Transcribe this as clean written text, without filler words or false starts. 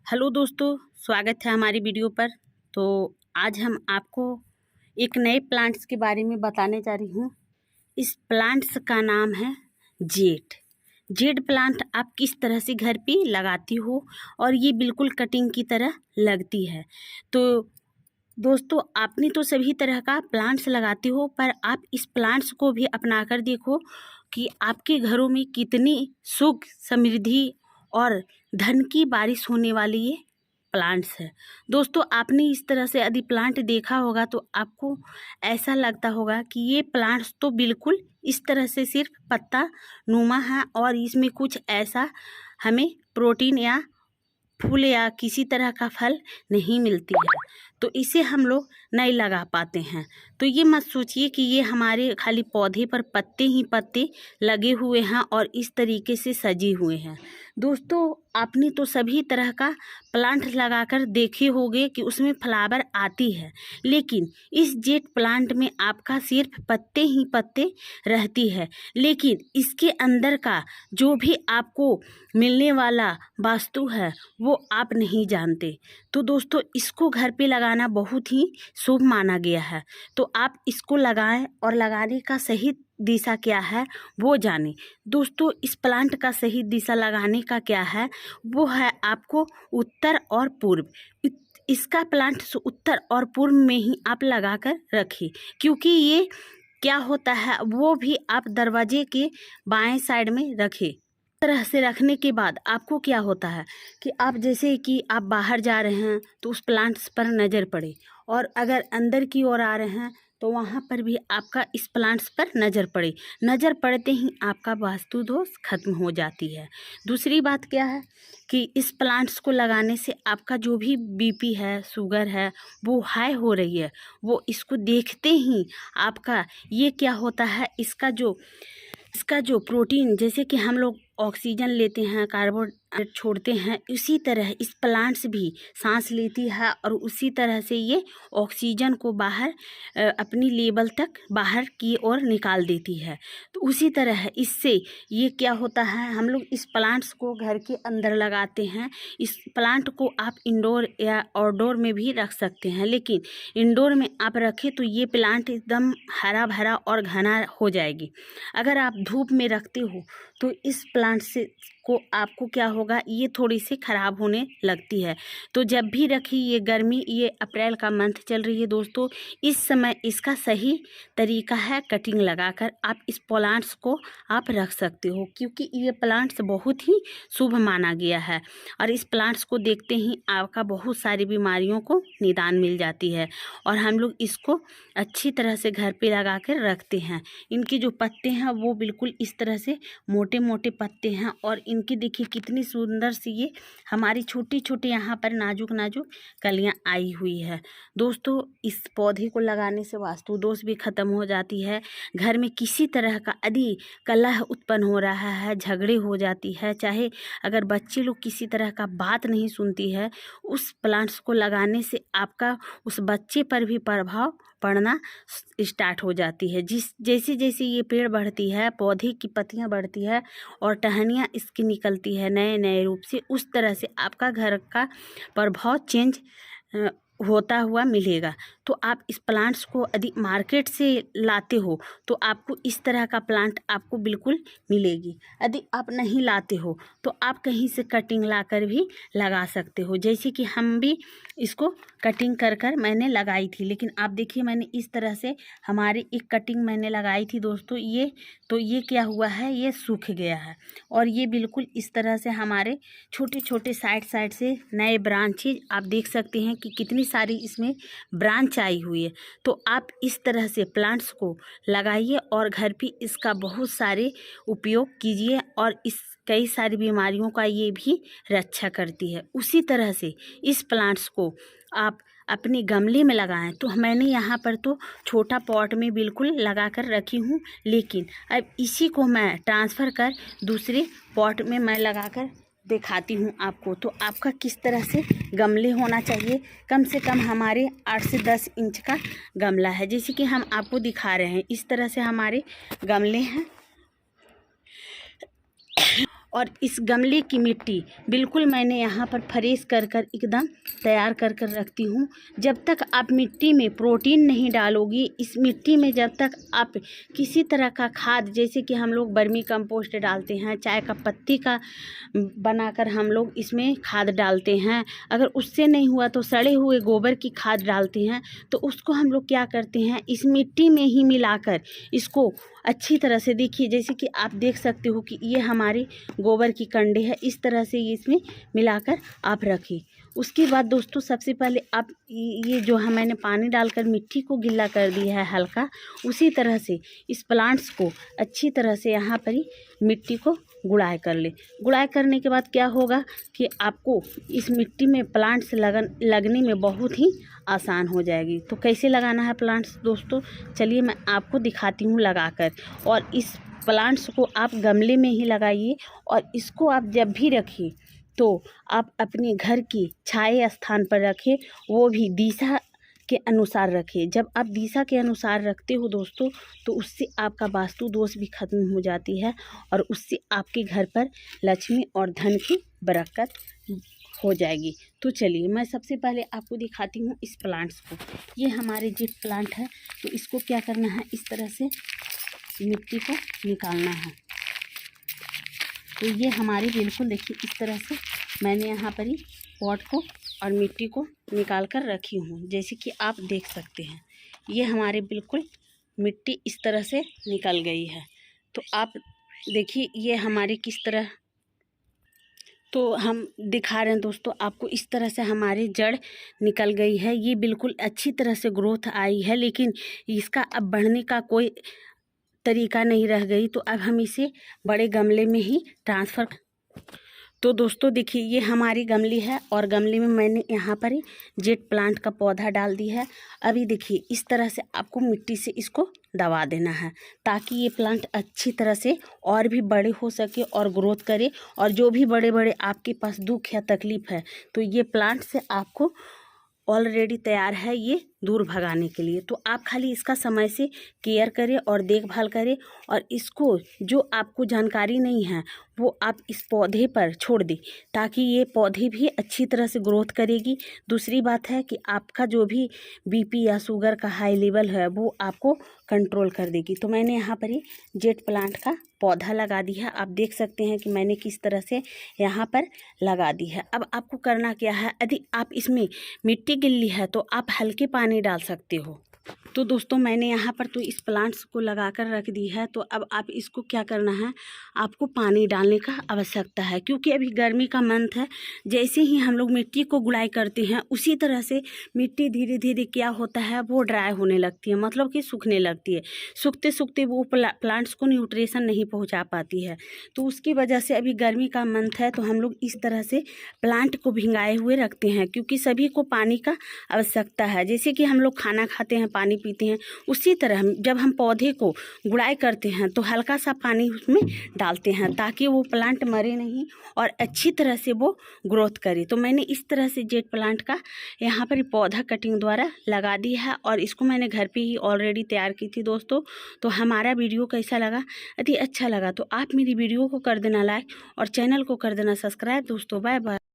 Hello दोस्तों, स्वागत है हमारी वीडियो पर। तो आज हम आपको एक नए प्लांट्स के बारे में बताने जा रही हूँ। इस प्लांट्स का नाम है जेड। जेड प्लांट आप किस तरह से घर पे लगाती हो और ये बिल्कुल कटिंग की तरह लगती है। तो दोस्तों, आपने तो सभी तरह का प्लांट्स लगाती हो, पर आप इस प्लांट्स को भी अपना कर देखो कि आपके घरों में कितनी सुख समृद्धि और धन की बारिश होने वाली ये प्लांट्स है। दोस्तों, आपने इस तरह से यदि प्लांट देखा होगा तो आपको ऐसा लगता होगा कि ये प्लांट्स तो बिल्कुल इस तरह से सिर्फ पत्ता नुमा है और इसमें कुछ ऐसा हमें प्रोटीन या फूल या किसी तरह का फल नहीं मिलती है, तो इसे हम लोग नहीं लगा पाते हैं। तो ये मत सोचिए कि ये हमारे खाली पौधे पर पत्ते ही पत्ते लगे हुए हैं और इस तरीके से सजे हुए हैं। दोस्तों, आपने तो सभी तरह का प्लांट लगाकर देखे होंगे कि उसमें फ्लावर आती है, लेकिन इस जेट प्लांट में आपका सिर्फ पत्ते ही पत्ते रहती है, लेकिन इसके अंदर का जो भी आपको मिलने वाला वास्तु है वो आप नहीं जानते। तो दोस्तों, इसको घर पे लगाना बहुत ही शुभ माना गया है। तो आप इसको लगाएं और लगाने का सही दिशा क्या है वो जानें। दोस्तों, इस प्लांट का सही दिशा लगाने का क्या है, वो है आपको उत्तर और पूर्व। इसका प्लांट उत्तर और पूर्व में ही आप लगा कर रखें, क्योंकि ये क्या होता है वो भी आप दरवाजे के बाएं साइड में रखें। तरह से रखने के बाद आपको क्या होता है कि आप जैसे कि आप बाहर जा रहे हैं तो उस प्लांट्स पर नज़र पड़े, और अगर अंदर की ओर आ रहे हैं तो वहाँ पर भी आपका इस प्लांट्स पर नज़र पड़े। नज़र पड़ते ही आपका वास्तु दोष खत्म हो जाती है। दूसरी बात क्या है कि इस प्लांट्स को लगाने से आपका जो भी बीपी है, शुगर है, वो हाई हो रही है, वो इसको देखते ही आपका ये क्या होता है, इसका जो प्रोटीन, जैसे कि हम लोग ऑक्सीजन लेते हैं, कार्बन छोड़ते हैं, उसी तरह इस प्लांट्स भी सांस लेती है और उसी तरह से ये ऑक्सीजन को बाहर अपनी लेवल तक बाहर की ओर निकाल देती है। तो उसी तरह इससे ये क्या होता है, हम लोग इस प्लांट्स को घर के अंदर लगाते हैं। इस प्लांट को आप इंडोर या आउटडोर में भी रख सकते हैं, लेकिन इंडोर में आप रखें तो ये प्लांट एकदम हरा भरा और घना हो जाएगी। अगर आप धूप में रखते हो तो इस प्लांट से को आपको क्या होगा, ये थोड़ी सी ख़राब होने लगती है। तो जब भी रखी, ये गर्मी, ये अप्रैल का मंथ चल रही है दोस्तों, इस समय इसका सही तरीका है कटिंग लगाकर आप इस प्लांट्स को आप रख सकते हो, क्योंकि ये प्लांट्स बहुत ही शुभ माना गया है और इस प्लांट्स को देखते ही आपका बहुत सारी बीमारियों को निदान मिल जाती है। और हम लोग इसको अच्छी तरह से घर पे लगा कर रखते हैं। इनके जो पत्ते हैं वो बिल्कुल इस तरह से मोटे मोटे पत्ते हैं और इनकी देखिए कितनी सुंदर सी ये हमारी छोटी छोटी यहाँ पर नाजुक नाजुक कलियाँ आई हुई है। दोस्तों, इस पौधे को लगाने से वास्तु दोष भी खत्म हो जाती है। घर में किसी तरह का यदि कलह उत्पन्न हो रहा है, झगड़े हो जाती है, चाहे अगर बच्चे लोग किसी तरह का बात नहीं सुनती है, उस प्लांट्स को लगाने से आपका उस बच्चे पर भी प्रभाव पड़ना स्टार्ट हो जाती है। जैसे जैसे ये पेड़ बढ़ती है, पौधे की पत्तियां बढ़ती है और टहनियाँ इसकी निकलती है नए नए रूप से, उस तरह से आपका घर का प्रभाव चेंज होता हुआ मिलेगा। तो आप इस प्लांट्स को यदि मार्केट से लाते हो तो आपको इस तरह का प्लांट आपको बिल्कुल मिलेगी। यदि आप नहीं लाते हो तो आप कहीं से कटिंग लाकर भी लगा सकते हो, जैसे कि हम भी इसको कटिंग कर कर मैंने लगाई थी। लेकिन आप देखिए, मैंने इस तरह से हमारी एक कटिंग मैंने लगाई थी दोस्तों, ये क्या हुआ है, ये सूख गया है और ये बिल्कुल इस तरह से हमारे छोटे छोटे साइड साइड से नए ब्रांचेज आप देख सकते हैं कि कितनी सारी इसमें ब्रांच आई हुई है। तो आप इस तरह से प्लांट्स को लगाइए और घर पे इसका बहुत सारे उपयोग कीजिए और इस कई सारी बीमारियों का ये भी रक्षा करती है। उसी तरह से इस प्लांट्स को आप अपने गमले में लगाएं। तो मैंने यहाँ पर तो छोटा पॉट में बिल्कुल लगा कर रखी हूँ, लेकिन अब इसी को मैं ट्रांसफ़र कर दूसरे पॉट में मैं लगा कर दिखाती हूँ आपको। तो आपका किस तरह से गमले होना चाहिए, कम से कम हमारे 8 से 10 इंच का गमला है, जैसे कि हम आपको दिखा रहे हैं। इस तरह से हमारे गमले हैं और इस गमले की मिट्टी बिल्कुल मैंने यहाँ पर फ्रेश कर कर एकदम तैयार कर कर रखती हूँ। जब तक आप मिट्टी में प्रोटीन नहीं डालोगी, इस मिट्टी में जब तक आप किसी तरह का खाद, जैसे कि हम लोग वर्मी कंपोस्ट डालते हैं, चाय का पत्ती का बनाकर हम लोग इसमें खाद डालते हैं, अगर उससे नहीं हुआ तो सड़े हुए गोबर की खाद डालते हैं, तो उसको हम लोग क्या करते हैं, इस मिट्टी में ही मिलाकर इसको अच्छी तरह से, देखिए जैसे कि आप देख सकते हो कि ये हमारे गोबर की कंडे है, इस तरह से ये इसमें मिलाकर आप रखें। उसके बाद दोस्तों सबसे पहले आप ये जो है मैंने पानी डालकर मिट्टी को गीला कर दिया है हल्का, उसी तरह से इस प्लांट्स को अच्छी तरह से यहाँ पर ही मिट्टी को गुड़ाई कर ले। गुड़ाई करने के बाद क्या होगा कि आपको इस मिट्टी में प्लांट्स लगने में बहुत ही आसान हो जाएगी। तो कैसे लगाना है प्लांट्स दोस्तों, चलिए मैं आपको दिखाती हूँ लगाकर। और इस प्लांट्स को आप गमले में ही लगाइए और इसको आप जब भी रखिए तो आप अपने घर की छाया स्थान पर रखें, वो भी दिशा के अनुसार रखें। जब आप दिशा के अनुसार रखते हो दोस्तों, तो उससे आपका वास्तु दोष भी खत्म हो जाती है और उससे आपके घर पर लक्ष्मी और धन की बरकत हो जाएगी। तो चलिए मैं सबसे पहले आपको दिखाती हूँ इस प्लांट्स को। ये हमारे जेट प्लांट है, तो इसको क्या करना है, इस तरह से मिट्टी को निकालना है। तो ये हमारी बिल्कुल देखिए इस तरह से मैंने यहाँ पर ही पॉट को और मिट्टी को निकाल कर रखी हूँ, जैसे कि आप देख सकते हैं। ये हमारे बिल्कुल मिट्टी इस तरह से निकल गई है। तो आप देखिए ये हमारे किस तरह, तो हम दिखा रहे हैं दोस्तों आपको, इस तरह से हमारी जड़ निकल गई है। ये बिल्कुल अच्छी तरह से ग्रोथ आई है, लेकिन इसका अब बढ़ने का कोई तरीका नहीं रह गई। तो अब हम इसे बड़े गमले में ही ट्रांसफ़र। तो दोस्तों देखिए ये हमारी गमली है और गमले में मैंने यहाँ पर ही जेट प्लांट का पौधा डाल दिया है। अभी देखिए इस तरह से आपको मिट्टी से इसको दबा देना है, ताकि ये प्लांट अच्छी तरह से और भी बड़े हो सके और ग्रोथ करे। और जो भी बड़े बड़े आपके पास दुख या तकलीफ़ है, तो ये प्लांट से आपको ऑलरेडी तैयार है ये दूर भगाने के लिए। तो आप खाली इसका समय से केयर करें और देखभाल करें, और इसको जो आपको जानकारी नहीं है वो आप इस पौधे पर छोड़ दें, ताकि ये पौधे भी अच्छी तरह से ग्रोथ करेगी। दूसरी बात है कि आपका जो भी बीपी या शुगर का हाई लेवल है वो आपको कंट्रोल कर देगी। तो मैंने यहाँ पर ही जेट प्लांट का पौधा लगा दिया। आप देख सकते हैं कि मैंने किस तरह से यहाँ पर लगा दी है। अब आपको करना क्या है, यदि आप इसमें मिट्टी गिल्ली है तो आप हल्के पानी डाल सकते हो। तो दोस्तों मैंने यहाँ पर तो इस प्लांट्स को लगा कर रख दी है। तो अब आप इसको क्या करना है, आपको पानी डालने का आवश्यकता है, क्योंकि अभी गर्मी का मंथ है। जैसे ही हम लोग मिट्टी को गुड़ाई करते हैं, उसी तरह से मिट्टी धीरे धीरे क्या होता है, वो ड्राई होने लगती है, मतलब कि सूखने लगती है। सूखते सूखते वो प्लांट्स को न्यूट्रिशन नहीं पहुँचा पाती है। तो उसकी वजह से अभी गर्मी का मंथ है, तो हम लोग इस तरह से प्लांट को भिंगाए हुए रखते हैं, क्योंकि सभी को पानी का आवश्यकता है। जैसे कि हम लोग खाना खाते हैं, पानी पीते हैं, उसी तरह जब हम पौधे को गुड़ाई करते हैं तो हल्का सा पानी उसमें डालते हैं, ताकि वो प्लांट मरे नहीं और अच्छी तरह से वो ग्रोथ करे। तो मैंने इस तरह से जेट प्लांट का यहाँ पर पौधा कटिंग द्वारा लगा दिया है, और इसको मैंने घर पे ही ऑलरेडी तैयार की थी दोस्तों। तो हमारा वीडियो कैसा लगा, यदि अच्छा लगा तो आप मेरी वीडियो को कर देना लाइक और चैनल को कर देना सब्सक्राइब दोस्तों। Bye bye.